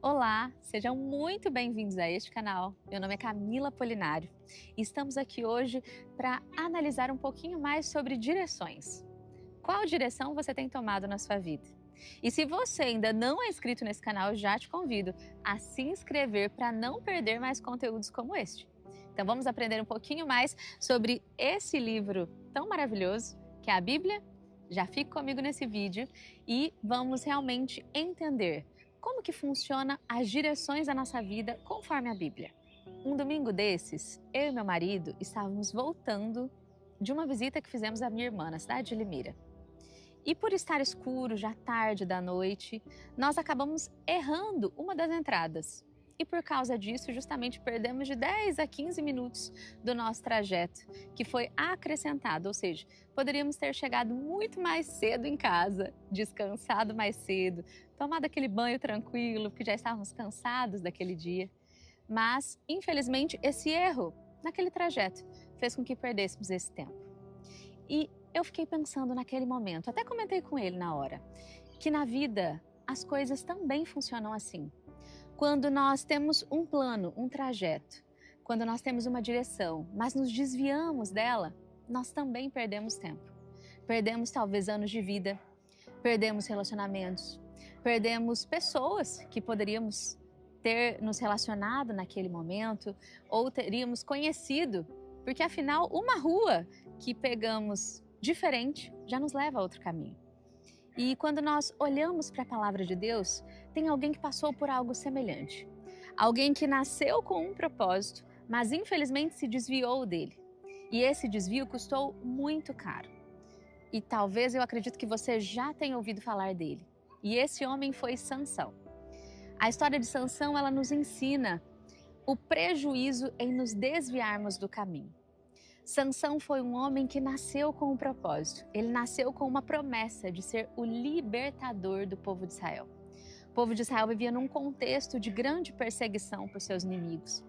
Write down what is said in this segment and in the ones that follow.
Olá, sejam muito bem-vindos a este canal. Meu nome é Camila Polinário e estamos aqui hoje para analisar um pouquinho mais sobre direções. Qual direção você tem tomado na sua vida? E se você ainda não é inscrito nesse canal, eu já te convido a se inscrever para não perder mais conteúdos como este. Então vamos aprender um pouquinho mais sobre esse livro tão maravilhoso que é a Bíblia? Já fique comigo nesse vídeo e vamos realmente entender como que funciona as direções da nossa vida conforme a Bíblia. Um domingo desses, eu e meu marido estávamos voltando de uma visita que fizemos à minha irmã na cidade de Limeira. E por estar escuro, já tarde da noite, nós acabamos errando uma das entradas. E por causa disso, justamente perdemos de 10 a 15 minutos do nosso trajeto, que foi acrescentado, ou seja, poderíamos ter chegado muito mais cedo em casa, descansado mais cedo, tomado aquele banho tranquilo, porque já estávamos cansados daquele dia. Mas, infelizmente, esse erro naquele trajeto fez com que perdêssemos esse tempo. E eu fiquei pensando naquele momento, até comentei com ele na hora, que na vida as coisas também funcionam assim. Quando nós temos um plano, um trajeto, quando nós temos uma direção, mas nos desviamos dela, nós também perdemos tempo. Perdemos talvez anos de vida, perdemos relacionamentos, perdemos pessoas que poderíamos ter nos relacionado naquele momento ou teríamos conhecido, porque afinal uma rua que pegamos diferente já nos leva a outro caminho. E quando nós olhamos para a palavra de Deus, tem alguém que passou por algo semelhante. Alguém que nasceu com um propósito, mas infelizmente se desviou dele. E esse desvio custou muito caro. E talvez eu acredito que você já tenha ouvido falar dele. E esse homem foi Sansão. A história de Sansão, ela nos ensina o prejuízo em nos desviarmos do caminho. Sansão foi um homem que nasceu com um propósito. Ele nasceu com uma promessa de ser o libertador do povo de Israel. O povo de Israel vivia num contexto de grande perseguição por seus inimigos.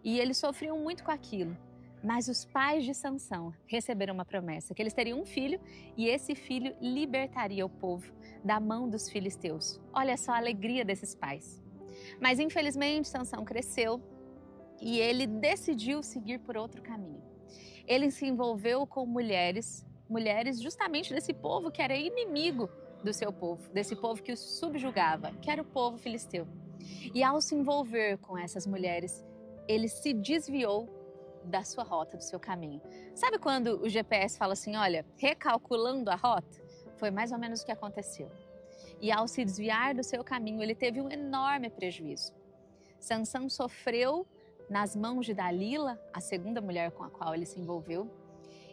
E eles sofriam muito com aquilo. Mas os pais de Sansão receberam uma promessa, que eles teriam um filho e esse filho libertaria o povo da mão dos filisteus. Olha só a alegria desses pais. Mas infelizmente Sansão cresceu e ele decidiu seguir por outro caminho. Ele se envolveu com mulheres justamente desse povo que era inimigo do seu povo, desse povo que o subjugava, que era o povo filisteu. E ao se envolver com essas mulheres, ele se desviou da sua rota, do seu caminho. Sabe quando o GPS fala assim, olha, recalculando a rota? Foi mais ou menos o que aconteceu. E ao se desviar do seu caminho, ele teve um enorme prejuízo. Sansão sofreu nas mãos de Dalila, a segunda mulher com a qual ele se envolveu.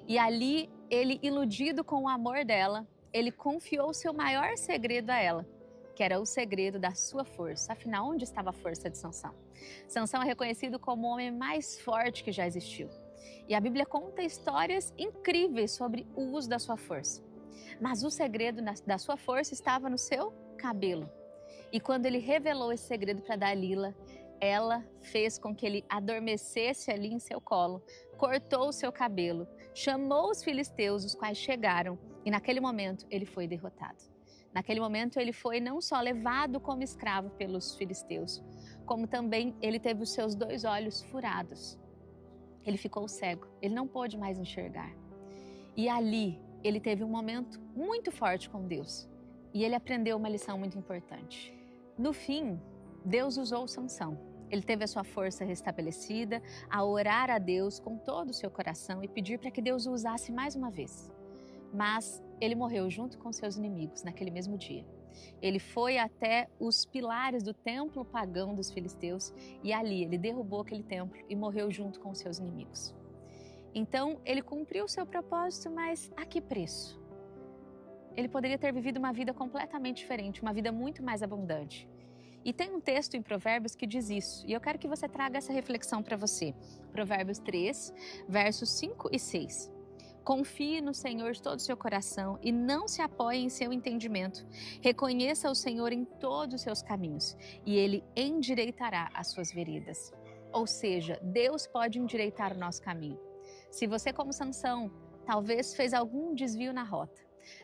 E ali, ele, iludido com o amor dela, ele confiou o seu maior segredo a ela, que era o segredo da sua força. Afinal, onde estava a força de Sansão? Sansão é reconhecido como o homem mais forte que já existiu. E a Bíblia conta histórias incríveis sobre o uso da sua força. Mas o segredo da sua força estava no seu cabelo. E quando ele revelou esse segredo para Dalila, ela fez com que ele adormecesse ali em seu colo, cortou o seu cabelo, chamou os filisteus, os quais chegaram, e naquele momento ele foi derrotado. Naquele momento ele foi não só levado como escravo pelos filisteus, como também ele teve os seus 2 olhos furados. Ele ficou cego, ele não pôde mais enxergar. E ali ele teve um momento muito forte com Deus, e ele aprendeu uma lição muito importante. No fim, Deus usou Sansão. Ele teve a sua força restabelecida, a orar a Deus com todo o seu coração e pedir para que Deus o usasse mais uma vez. Mas ele morreu junto com seus inimigos naquele mesmo dia. Ele foi até os pilares do templo pagão dos filisteus e ali ele derrubou aquele templo e morreu junto com seus inimigos. Então ele cumpriu o seu propósito, mas a que preço? Ele poderia ter vivido uma vida completamente diferente, uma vida muito mais abundante. E tem um texto em Provérbios que diz isso, e eu quero que você traga essa reflexão para você. Provérbios 3, versos 5 e 6. Confie no Senhor de todo o seu coração e não se apoie em seu entendimento. Reconheça o Senhor em todos os seus caminhos e Ele endireitará as suas veredas. Ou seja, Deus pode endireitar o nosso caminho. Se você, como Sansão, talvez fez algum desvio na rota,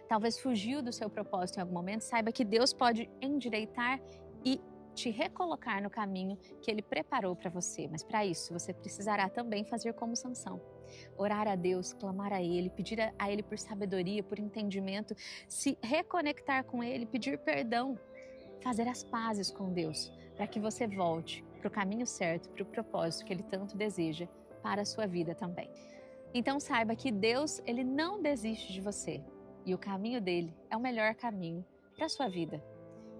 talvez fugiu do seu propósito em algum momento, saiba que Deus pode endireitar e te recolocar no caminho que Ele preparou para você. Mas para isso, você precisará também fazer como Sansão. Orar a Deus, clamar a Ele, pedir a Ele por sabedoria, por entendimento, se reconectar com Ele, pedir perdão, fazer as pazes com Deus, para que você volte para o caminho certo, para o propósito que Ele tanto deseja para a sua vida também. Então saiba que Deus, Ele não desiste de você e o caminho dele é o melhor caminho para a sua vida.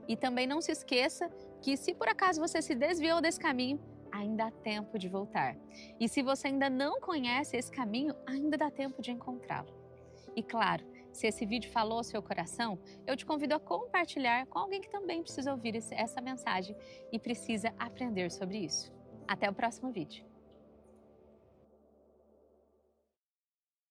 E também não se esqueça que se por acaso você se desviou desse caminho, ainda há tempo de voltar. E se você ainda não conhece esse caminho, ainda dá tempo de encontrá-lo. E claro, se esse vídeo falou ao seu coração, eu te convido a compartilhar com alguém que também precisa ouvir essa mensagem e precisa aprender sobre isso. Até o próximo vídeo.